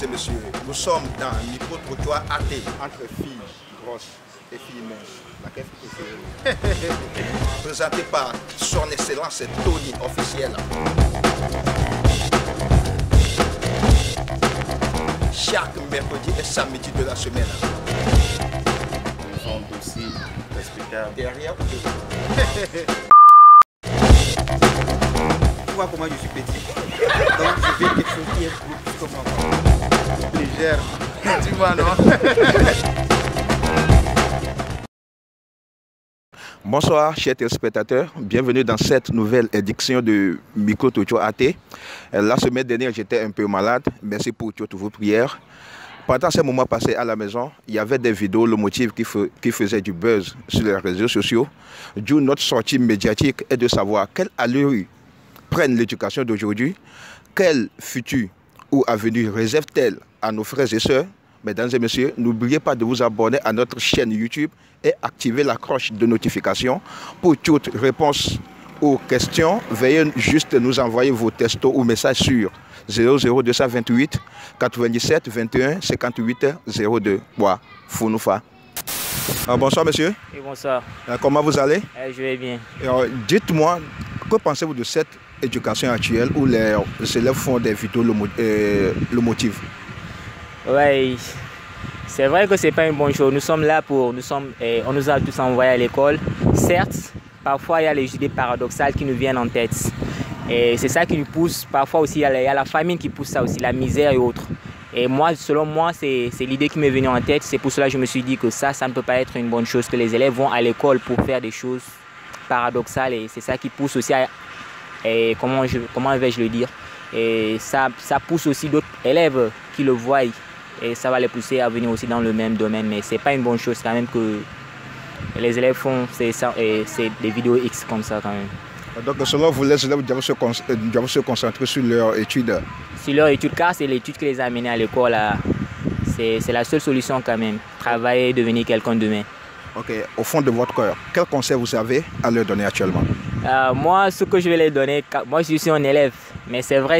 et messieurs, nous sommes dans un micro-trottoir athée entre filles grosses et filles minces. Laquelle vous préférez? Présenté par son excellence Tony officiel. Chaque mercredi et samedi de la semaine. Ils sont dociles, respectables. Derrière vous. Tu vois comment je suis petit. Donc je fais quelque chose qui est plus comme moi. Légère. Tu vois, non? Bonsoir chers téléspectateurs, bienvenue dans cette nouvelle édition de Micro-trottoir athée. La semaine dernière j'étais un peu malade, merci pour toutes vos prières. Pendant ces moments passés à la maison, il y avait des vidéos, le motif qui faisait du buzz sur les réseaux sociaux. D'où notre sortie médiatique est de savoir quelle allure prenne l'éducation d'aujourd'hui, quel futur ou avenir réserve-t-elle à nos frères et sœurs. Mesdames et messieurs, n'oubliez pas de vous abonner à notre chaîne YouTube et activer la cloche de notification pour toute réponse aux questions. Veuillez juste nous envoyer vos textos ou messages sur 00228 97 21 58 02. Founoufa. Bonsoir monsieur. Et bonsoir. Comment vous allez? Je vais bien. Dites-moi, que pensez-vous de cette éducation actuelle où les élèves font des vidéos le motif? Oui, c'est vrai que c'est pas une bonne chose. Nous sommes là pour, on nous a tous envoyés à l'école. Certes, parfois il y a les idées paradoxales qui nous viennent en tête. Et c'est ça qui nous pousse. Parfois aussi il y a la famine qui pousse ça aussi, la misère et autres. Et moi, selon moi, c'est l'idée qui m'est venue en tête. C'est pour cela que je me suis dit que ça ne peut pas être une bonne chose, que les élèves vont à l'école pour faire des choses paradoxales. Et c'est ça qui pousse aussi à, et comment vais-je le dire, et ça pousse aussi d'autres élèves qui le voient et ça va les pousser à venir aussi dans le même domaine. Mais c'est pas une bonne chose quand même que les élèves font c'est des vidéos X comme ça quand même. Donc selon vous, les élèves doivent se concentrer sur leur étude? Sur leur étude, car c'est l'étude qui les a amenés à l'école. C'est la seule solution quand même, travailler et devenir quelqu'un demain. Ok, au fond de votre cœur, quel conseil vous avez à leur donner actuellement? Moi, ce que je vais les donner, moi je suis un élève, mais c'est vrai,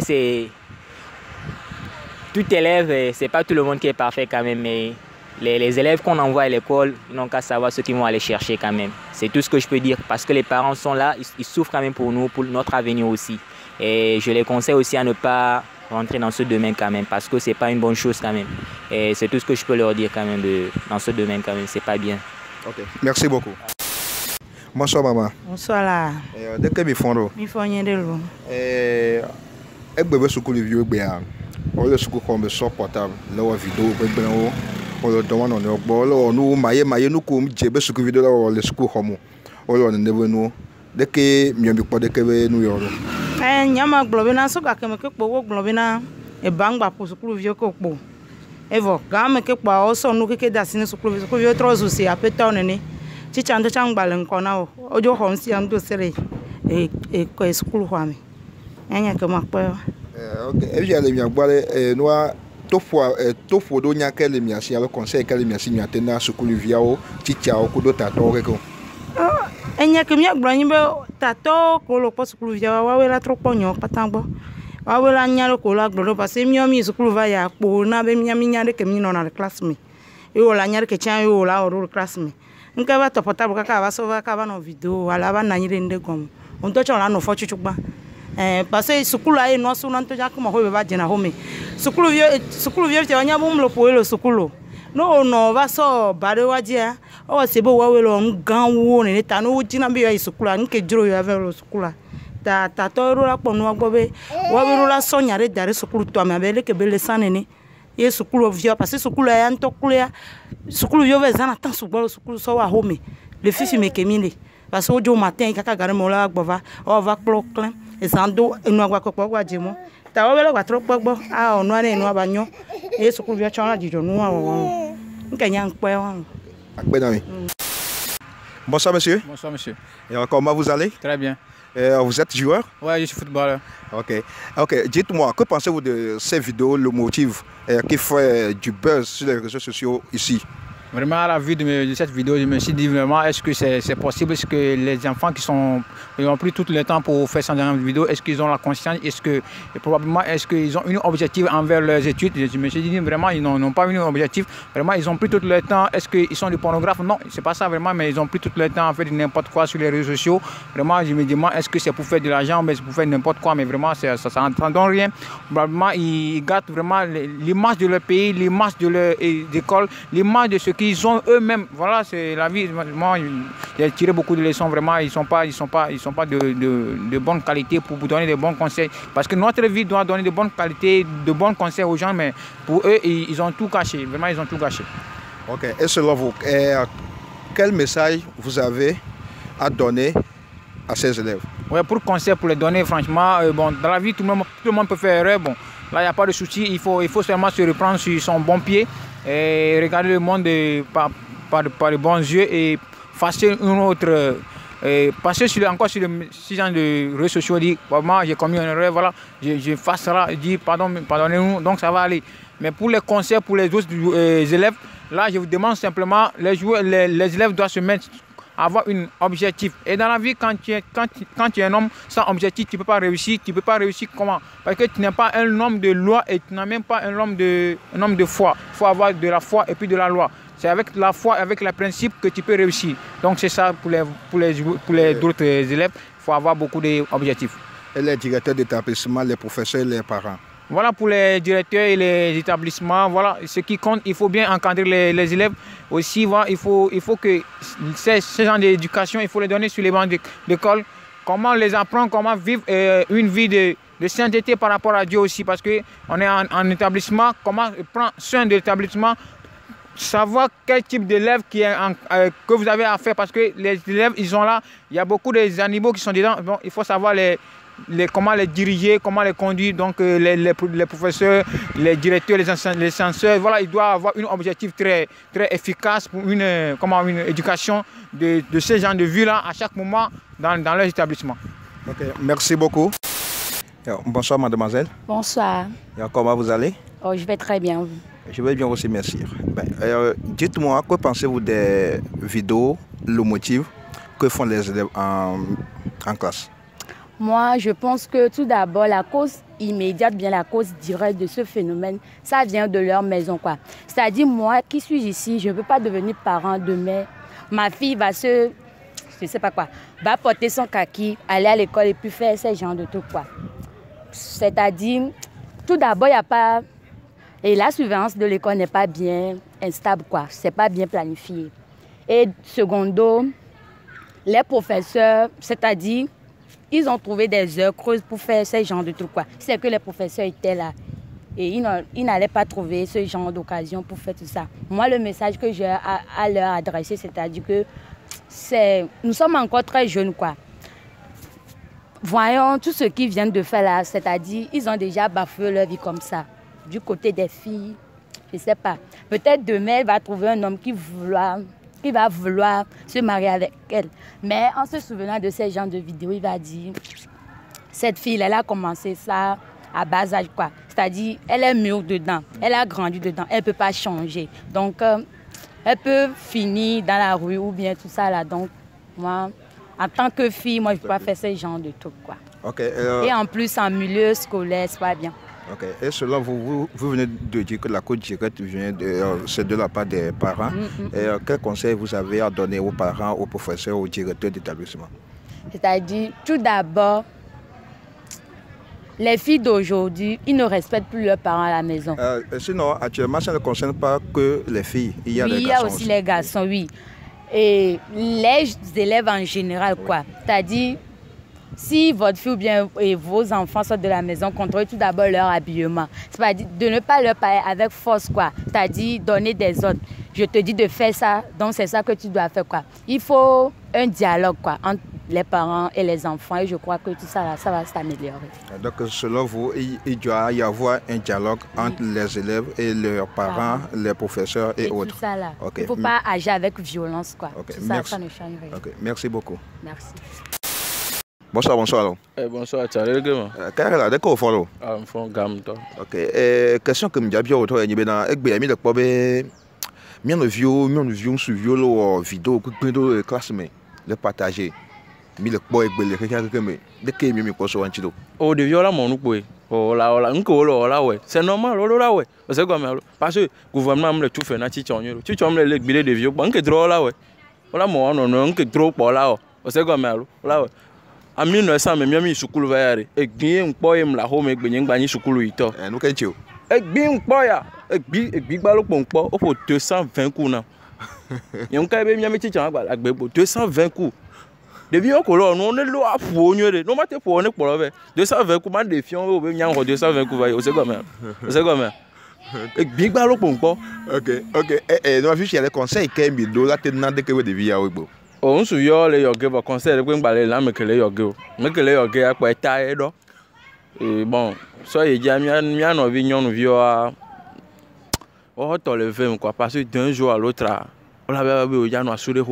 tout élève, c'est pas tout le monde qui est parfait quand même, mais les élèves qu'on envoie à l'école, ils n'ont qu'à savoir ce qu'ils vont aller chercher quand même. C'est tout ce que je peux dire, parce que les parents sont là, ils souffrent quand même pour nous, pour notre avenir aussi. Et je les conseille aussi à ne pas rentrer dans ce domaine quand même, parce que c'est pas une bonne chose quand même. Et c'est tout ce que je peux leur dire quand même dans ce domaine quand même, c'est pas bien. Ok, merci beaucoup. Bonsoir maman. Bonsoir là. De que mi font? Mi font rien de l'eau. Bébé sous le vieux bien. On le secoue comme sur portable. Là on vidéo bébé on le demande on est bon là nous maillé nous comme jebe sous vidéo là on le secoue comme on le ne veut nous. De que mi ambi pas de que nous yoro. Nyama globina so ka keme ke po globina e bangba pour sous le vieux ko. Evo game ke pa o so nu ke dasine sous le vieux trop aussi a peut tonner. Chichando changbalen kona ojo honsi amdo sere e ko school hwami anya ke makpo ok e je le mi agbale noa to fo do nya ke le mi asi alo conseil ke le mi asi mi atena school via o chicha o ko do tato ko anya ke mi agbani be tato ko lo po school via wa we la tro ponyo patangbo wa we la nya lo ko la gboro parce que mi school va ya po na be mi nya de ke mi no na class me e o la nya ke chan o la o class me nka ba topota bu kaka ba so ba ka ba no video ala ba na nyire nde gom on to chon no fo chuchugba parce que sukulu ai no so no to ja ko mo ho ba jina ho me sukulu vie te wanya bum lo po lo sukulu no ba so ba de wajia o se bo wa we lo ngan wo ni ta no jina bi ya sukulu nke jiro ya ve lo sukulu ta to ro la po no gbo be wa we ro la so nyare dare sukulu to ma be le ke be le sanene et sukulu vieux parce que sukulu ya ntokulu sukulu vieux vezana tant sukulu so wa home le fifi me kemile parce que au matin kaka gare mo la gbova o va cloclin et sando enu agwa kokpo gwa jemo ta o bele gwa tro gbogbo a onu ani enu abanyo et sukulu vieux chon la jijo nu wa wo nkenya nkpe wa akpe na mi. Bonsoir monsieur. Bonsoir monsieur. Et comment vous allez? Très bien. Vous êtes joueur? Ouais, je suis footballeur. Ok. Dites-moi, que pensez-vous de ces vidéos, le motif qui fait du buzz sur les réseaux sociaux ici? Vraiment, à la vue de cette vidéo, je me suis dit vraiment, est-ce que c'est possible? Est-ce que les enfants ils ont pris tout le temps pour faire cette vidéo, est-ce qu'ils ont la conscience? Est-ce que, probablement, est-ce qu'ils ont un objectif envers leurs études? Je me suis dit vraiment, ils n'ont pas un objectif. Vraiment, ils ont pris tout le temps. Est-ce qu'ils sont des pornographes? Non, c'est pas ça vraiment, mais ils ont pris tout le temps à faire n'importe quoi sur les réseaux sociaux. Vraiment, je me demande, est-ce que c'est pour faire de l'argent, mais c'est pour faire n'importe quoi, mais vraiment, ça n'entend rien. Probablement, ils gâtent vraiment l'image de leur pays, l'image de leur école, l'image de ce qu'ils ont eux-mêmes. Voilà, c'est la vie. Moi, j'ai tiré beaucoup de leçons. Vraiment, ils sont pas de bonne qualité pour vous donner des bons conseils. Parce que notre vie doit donner de bonnes qualités, de bons conseils aux gens, mais pour eux, ils ont tout gâché. Vraiment, ils ont tout gâché. Ok. Et selon vous, quel message vous avez à donner à ces élèves? Ouais, pour conseil, pour les donner, franchement, bon, dans la vie, tout le monde peut faire erreur. Bon, là, il n'y a pas de souci. Il faut seulement se reprendre sur son bon pied et regarder le monde par de bons yeux et faire une autre. Passer encore sur ce genre de réseaux sociaux, dire moi j'ai commis une erreur, voilà, je fasse ça, dire pardonnez-nous, donc ça va aller. Mais pour les conseils pour les autres élèves, là je vous demande simplement, les élèves doivent se mettre, avoir un objectif. Et dans la vie, quand tu es un homme sans objectif, tu ne peux pas réussir. Tu ne peux pas réussir comment? Parce que tu n'es pas un homme de loi et tu n'es même pas un homme de foi. Il faut avoir de la foi et puis de la loi. C'est avec la foi, avec les principes que tu peux réussir. Donc c'est ça pour les autres élèves. Il faut avoir beaucoup d'objectifs. Et les directeurs d'établissement, les professeurs et les parents? Voilà pour les directeurs et les établissements. Voilà ce qui compte. Il faut bien encadrer les élèves. Aussi, voilà, il faut que ces gens d'éducation, il faut les donner sur les bancs d'école. Comment les apprendre, comment vivre une vie de sainteté par rapport à Dieu aussi. Parce qu'on est en établissement, comment prendre soin de l'établissement. Savoir quel type d'élève que vous avez à faire, parce que les élèves, ils sont là, il y a beaucoup d'animaux qui sont dedans. Bon, il faut savoir comment les diriger, comment les conduire. Donc les professeurs, les directeurs, les censeurs, voilà, ils doivent avoir un objectif très, très efficace pour une éducation de ces gens de vue-là à chaque moment dans leur établissement. Ok, merci beaucoup. Bonsoir mademoiselle. Bonsoir. Comment vous allez? Oh, je vais très bien. Je vais bien aussi, merci. Dites-moi, que pensez-vous des vidéos, le motif que font les élèves en classe? Moi, je pense que tout d'abord, la cause immédiate, bien la cause directe de ce phénomène, ça vient de leur maison, quoi. C'est-à-dire, moi qui suis ici, je ne peux pas devenir parent demain. Ma fille va je ne sais pas quoi, va porter son kaki, aller à l'école et puis faire ce genre de trucs, quoi. C'est-à-dire, tout d'abord, il n'y a pas... Et la surveillance de l'école n'est pas bien instable, quoi. C'est pas bien planifié. Et secondo, les professeurs, c'est-à-dire, ils ont trouvé des heures creuses pour faire ce genre de trucs, quoi. C'est que les professeurs étaient là. Et ils n'allaient pas trouver ce genre d'occasion pour faire tout ça. Moi, le message que j'ai à leur adresser, c'est-à-dire que nous sommes encore très jeunes, quoi. Voyons tout ce qu'ils viennent de faire là, c'est-à-dire, ils ont déjà bafoué leur vie comme ça. Du côté des filles, je ne sais pas. Peut-être demain, elle va trouver un homme qui va vouloir se marier avec elle. Mais en se souvenant de ces genres de vidéos, il va dire, cette fille, elle a commencé ça à bas âge, quoi. C'est-à-dire, elle est mûre dedans, elle a grandi dedans, elle ne peut pas changer. Donc, elle peut finir dans la rue ou bien tout ça là. Donc, moi, en tant que fille, moi, je ne peux pas faire ce genre de trucs, quoi. Okay, et en plus, en milieu scolaire, c'est pas bien. Ok. Et selon vous venez de dire que la cause directe c'est de la part des parents. Et quel conseil vous avez à donner aux parents, aux professeurs, aux directeurs d'établissement? C'est-à-dire, tout d'abord, les filles d'aujourd'hui, ils ne respectent plus leurs parents à la maison. Sinon, actuellement, ça ne concerne pas que les filles. Il y a, il y a aussi les garçons, oui. Et les élèves en général, quoi. C'est-à-dire, si votre fille ou bien vos enfants sortent de la maison, contrôlez tout d'abord leur habillement. C'est-à-dire de ne pas leur parler avec force, quoi. C'est-à-dire donner des ordres. Je te dis de faire ça, donc c'est ça que tu dois faire, quoi. Il faut un dialogue, quoi, entre les parents et les enfants. Et je crois que tout ça, là, ça va s'améliorer. Donc, selon vous, il doit y avoir un dialogue entre les élèves et leurs parents, les professeurs et autres. Tout ça, là. Okay. Il ne faut pas agir avec violence, quoi. Okay. Ça, ça ne change rien. Okay. Merci beaucoup. Merci. Bonsoir, bonsoir. Bonsoir, tu as réglé. Quel est le cas follow? I'm from Gamto. Ok. Question que je me dis, je Mian vieux sur violo vidéo que de classe mais le partager. Mi le boy belle que mais de que mi ko so antido. O de viola mon boy. O la nko la ouais. C'est normal là ouais. C'est comme parce que gouvernement le tout fait na ti chonyo. Tu chom le gbile de vieux banque drôle là ouais. Ola mo non non que trop pour là. C'est comme là ouais. En 1900 me mi sukulu va yare. E gbin npo em la home gbin ngba ni sukulu ito. Nou ken ti o. E gbin npo ya. E gbin gba lo ponpo o po 220 coups na. Yon ka be mi ti chan gba la gbe 220 coups. Depuis qu'on l'a, on est là pour on est, non maté pour on est pour le 220 coups, man défiant, on veut bien 220 coups, c'est comme ça, c'est comme ça. Et big ballon pour quoi? Ok. Nous avons vu qu'il y a des conseils qui ont mis de la tête dans des que des vies à Ouibo. On se voit les yoga, va conseil de quoi baler là, mais que les yoga, à quoi taille d'eau. Et bon, ça il y a bien nos vignes, nous vivons à, oh t'as le fait quoi, parce que d'un jour à l'autre, on l'avait vu, il y a nos assurés.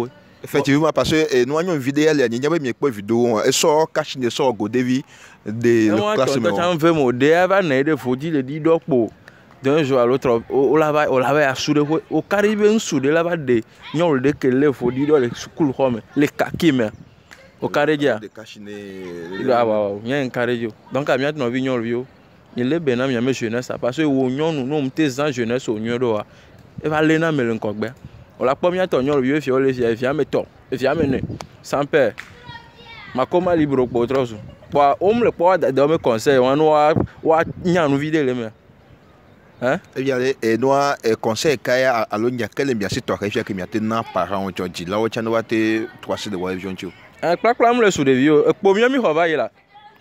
Effectivement, parce que nous avons une vidéo, il y a une vidéo, et ça, cache ne sort au début de classement. Quand on veut modèle, avant de faut dire le dit donc pour d'un jour à l'autre, on l'avait assuré au Caribéen sud, là-bas de nous le que les faut dire les school home, les kaki mais au Caribéen. Là, il y a un Caribéen. Donc à bien notre vignon vieux, il est bien à mes jeunesse parce que nous nous tes jeunesse au niveau là, et va aller na melen kokbe. La première fois, on a vu les fiames sans père. Ma coma libre pour autre chose. Pour homme le poids de mes conseils, on a une vidéo les mains. Hein? Eh bien, nous avons conseil Kaya à l'Onia, quel est bien si tu as réussi à que maintenant parents ont dit là où tu as été 300 de voix vision. Un claquement le sous des vieux. Pour mieux m'y travailler là.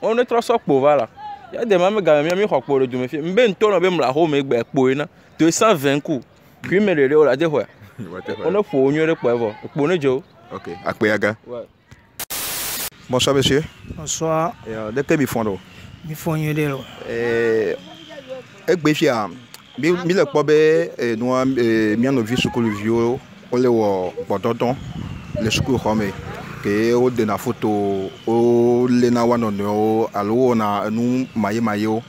On est trop soc pour là. Il y a des mamans qui m'y rock pour le du méfier. Ben ton même la home et pour 220 coups. Puis me le la dévoile. On a pour nous le poivre. Pour nous, Joe. Ok. Akpeyaga. Bonsoir, monsieur. Bonsoir. De quel bifondo? Bifondo de l'eau. Ekbefia, mi le pobe nous bien nos vies sur le vieux, on le voit pendant le secours home que au de na photo au le na wanono alo na nous mayo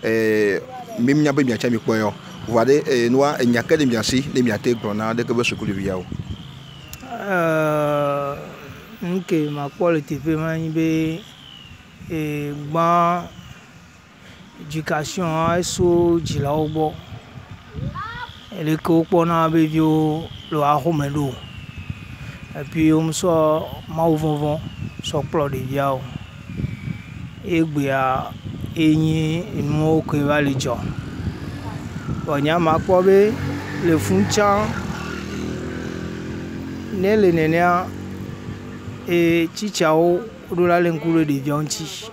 même nya be bien chami koyo. Vous voyez, nous avons un peu de miasi, des miatés grenades, des que sur le viao. Ok, ma qualité peut m'aider. Et bon, éducation, est-ce que la obo. Et les coupons à bébio, le aromelo. Et puis on sort mauvon, sur plat de viao. Et bien, et nous que va les gens. Wanyama kwabe le funcha ne le nenia e chichao dola lenkulu de vionchi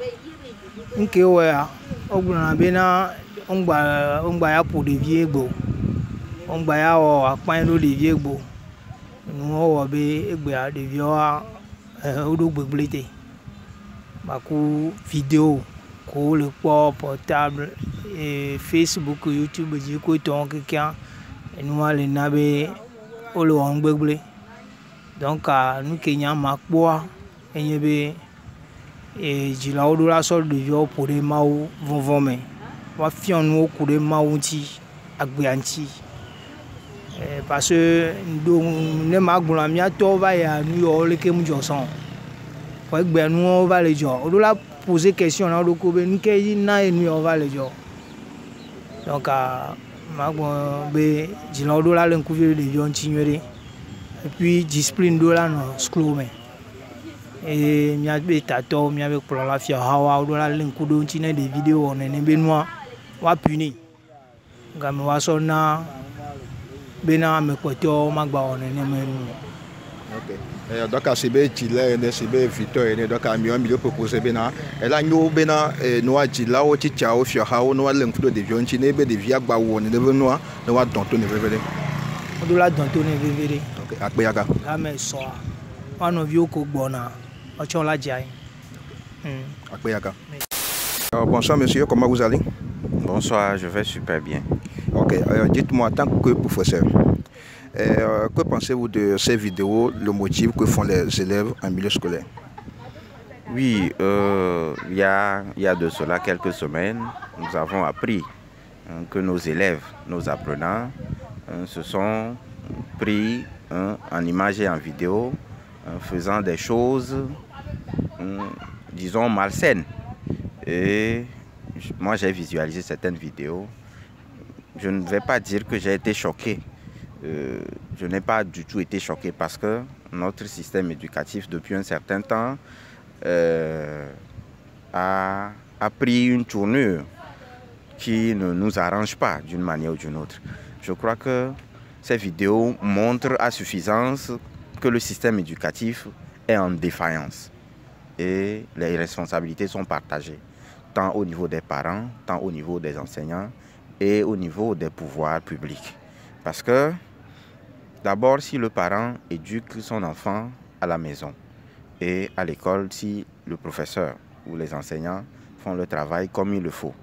nke wa ogbuna bena ongba ya po de viegbo ongba ya o apan lo de viegbo nu o be egbe a de vioa odo gbegblete maku vidéo ko le portable et Facebook, YouTube, j'ai quoi ton quelqu'un et nous allons naber au loin gbegble. Donc nous Kenya makboa et yebe et jila odo la sol de vieux pour des maou vont mais va fion nous coup de maouti agbianti parce que ne magbola mia to va ya New York le kem joson pour egbe nous va le jour odo la poser question na odo ko be ni ke na New York va le jour. Donc, je dola le couvrir de vion et puis discipline dola no school et mia be tato mia be pour la fia hawa dola le kudo chine des vidéos on est benoit wa puni ngam wa sona bena me koto magba on est menu. Ok. Donc, c'est bien Chile, c'est bien Victor, donc à milieu proposé bena. Et là, nous bena, nous a dit là où tu as offert, nous a l'inclus de vion chine, de via baou, on est devenu nous a dantonné vévéré. On doit dantonné vévéré. Ok. Akpeyaga. La mais soir. On a vu au Bona. On l'a dit. Akpeyaga. Bonsoir monsieur, comment vous allez? Bonsoir, je vais super bien. Ok. Dites-moi en tant que professeur. Que pensez-vous de ces vidéos, le motif que font les élèves en milieu scolaire? Oui, il y a de cela quelques semaines, nous avons appris que nos élèves, nos apprenants, se sont pris en images et en vidéo, faisant des choses, disons, malsaines. Et moi, j'ai visualisé certaines vidéos. Je ne vais pas dire que j'ai été choqué. Je n'ai pas du tout été choqué parce que notre système éducatif, depuis un certain temps, a pris une tournure qui ne nous arrange pas d'une manière ou d'une autre. Je crois que ces vidéos montrent à suffisance que le système éducatif est en défaillance et les responsabilités sont partagées, tant au niveau des parents, tant au niveau des enseignants et au niveau des pouvoirs publics. Parce que, d'abord, si le parent éduque son enfant à la maison et à l'école, si le professeur ou les enseignants font le travail comme il le faut,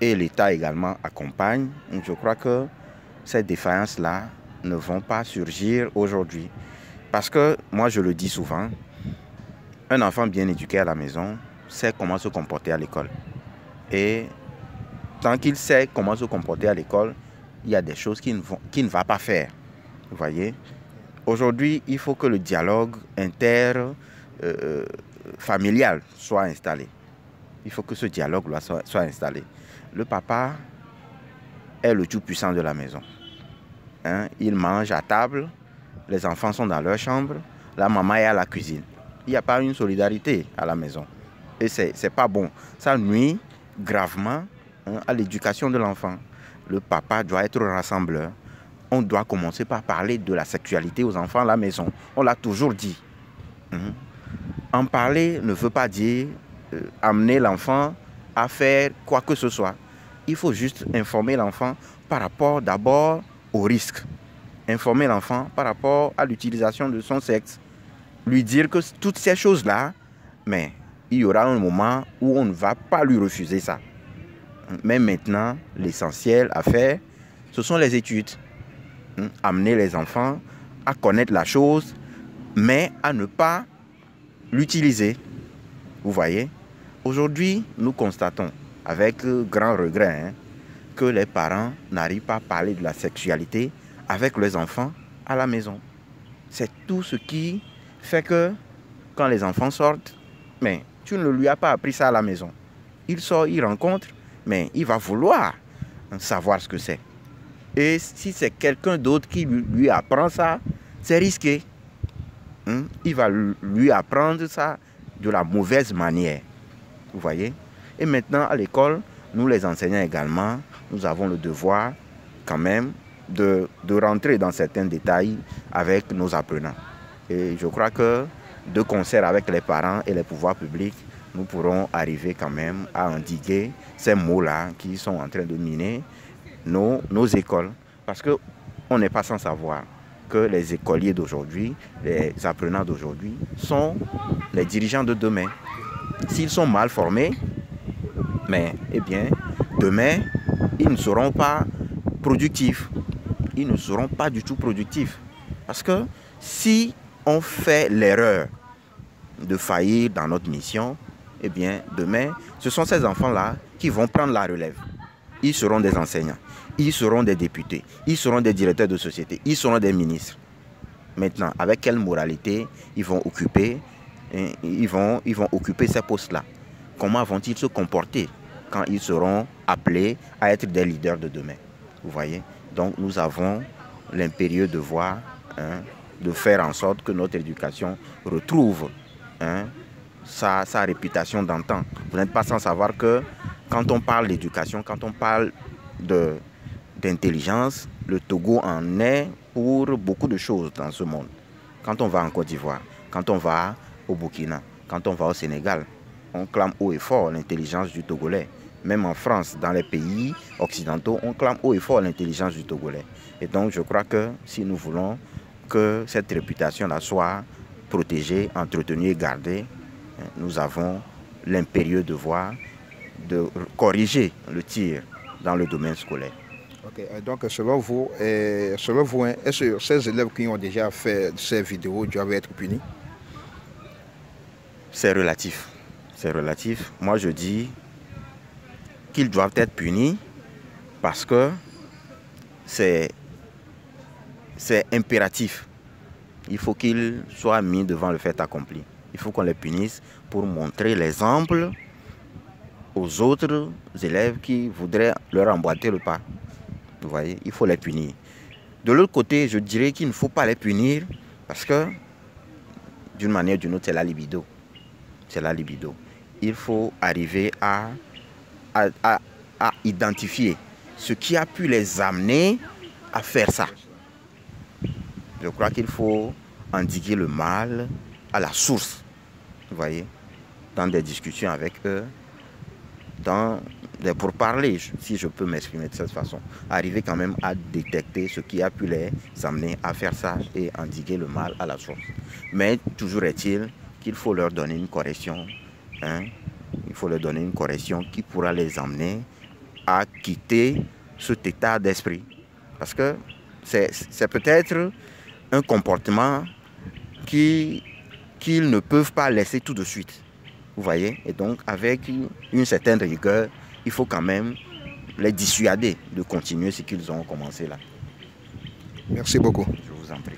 et l'État également accompagne, je crois que ces défaillances-là ne vont pas surgir aujourd'hui. Parce que, moi je le dis souvent, un enfant bien éduqué à la maison sait comment se comporter à l'école. Et tant qu'il sait comment se comporter à l'école, il y a des choses qu'il ne va pas faire. Vous voyez? Aujourd'hui, il faut que le dialogue familial soit installé. Il faut que ce dialogue soit installé. Le papa est le tout-puissant de la maison. Il mange à table, les enfants sont dans leur chambre, la maman est à la cuisine. Il n'y a pas une solidarité à la maison. Et c'est pas bon. Ça nuit gravement à l'éducation de l'enfant. Le papa doit être rassembleur. On doit commencer par parler de la sexualité aux enfants à la maison. On l'a toujours dit. En parler ne veut pas dire amener l'enfant à faire quoi que ce soit. Il faut juste informer l'enfant par rapport d'abord au risque. Informer l'enfant par rapport à l'utilisation de son sexe. Lui dire que toutes ces choses-là, mais il y aura un moment où on ne va pas lui refuser ça. Mais maintenant, l'essentiel à faire, ce sont les études. Amener les enfants à connaître la chose, mais à ne pas l'utiliser. Vous voyez? Aujourd'hui, nous constatons, avec grand regret, que les parents n'arrivent pas à parler de la sexualité avec leurs enfants à la maison. C'est tout ce qui fait que quand les enfants sortent, mais tu ne lui as pas appris ça à la maison. Il sort, il rencontre, mais il va vouloir savoir ce que c'est. Et si c'est quelqu'un d'autre qui lui apprend ça, c'est risqué. Il va lui apprendre ça de la mauvaise manière. Vous voyez? Et maintenant, à l'école, nous les enseignants également, nous avons le devoir quand même de rentrer dans certains détails avec nos apprenants. Et je crois que de concert avec les parents et les pouvoirs publics, nous pourrons arriver quand même à endiguer ces maux-là qui sont en train de miner nos écoles. Parce qu'on n'est pas sans savoir que les écoliers d'aujourd'hui, les apprenants d'aujourd'hui, sont les dirigeants de demain. S'ils sont mal formés, mais eh bien, demain, ils ne seront pas productifs. Ils ne seront pas du tout productifs. Parce que si on fait l'erreur de faillir dans notre mission, eh bien, demain, ce sont ces enfants-là qui vont prendre la relève. Ils seront des enseignants, ils seront des députés, ils seront des directeurs de société, ils seront des ministres. Maintenant, avec quelle moralité ils vont occuper, ces postes-là? Comment vont-ils se comporter quand ils seront appelés à être des leaders de demain? Vous voyez? Donc, nous avons l'impérieux devoir de faire en sorte que notre éducation retrouve sa réputation d'antan. Vous n'êtes pas sans savoir que quand on parle d'éducation, quand on parle d'intelligence, le Togo en est pour beaucoup de choses dans ce monde. Quand on va en Côte d'Ivoire, quand on va au Burkina, quand on va au Sénégal, on clame haut et fort l'intelligence du Togolais. Même en France, dans les pays occidentaux, on clame haut et fort l'intelligence du Togolais. Et donc je crois que si nous voulons que cette réputation-là soit protégée, entretenue et gardée, nous avons l'impérieux devoir de corriger le tir dans le domaine scolaire. Okay. Donc selon vous, est-ce que ces élèves qui ont déjà fait ces vidéos doivent être punis? C'est relatif. C'est relatif. Moi je dis qu'ils doivent être punis parce que c'est c'est impératif. Il faut qu'ils soient mis devant le fait accompli. Il faut qu'on les punisse pour montrer l'exemple aux autres élèves qui voudraient leur emboîter le pas. Vous voyez, il faut les punir. De l'autre côté, je dirais qu'il ne faut pas les punir parce que, d'une manière ou d'une autre, c'est la libido. C'est la libido. Il faut arriver à identifier ce qui a pu les amener à faire ça. Je crois qu'il faut endiguer le mal à la source, vous voyez, dans des discussions avec eux, dans des pourparlers, si je peux m'exprimer de cette façon. Arriver quand même à détecter ce qui a pu les amener à faire ça et endiguer le mal à la source. Mais toujours est-il qu'il faut leur donner une correction, hein? Il faut leur donner une correction qui pourra les amener à quitter cet état d'esprit. Parce que c'est peut-être un comportement qu'ils ne peuvent pas laisser tout de suite. Vous voyez? Et donc, avec une certaine rigueur, il faut quand même les dissuader de continuer ce qu'ils ont commencé là. Merci beaucoup. Je vous en prie.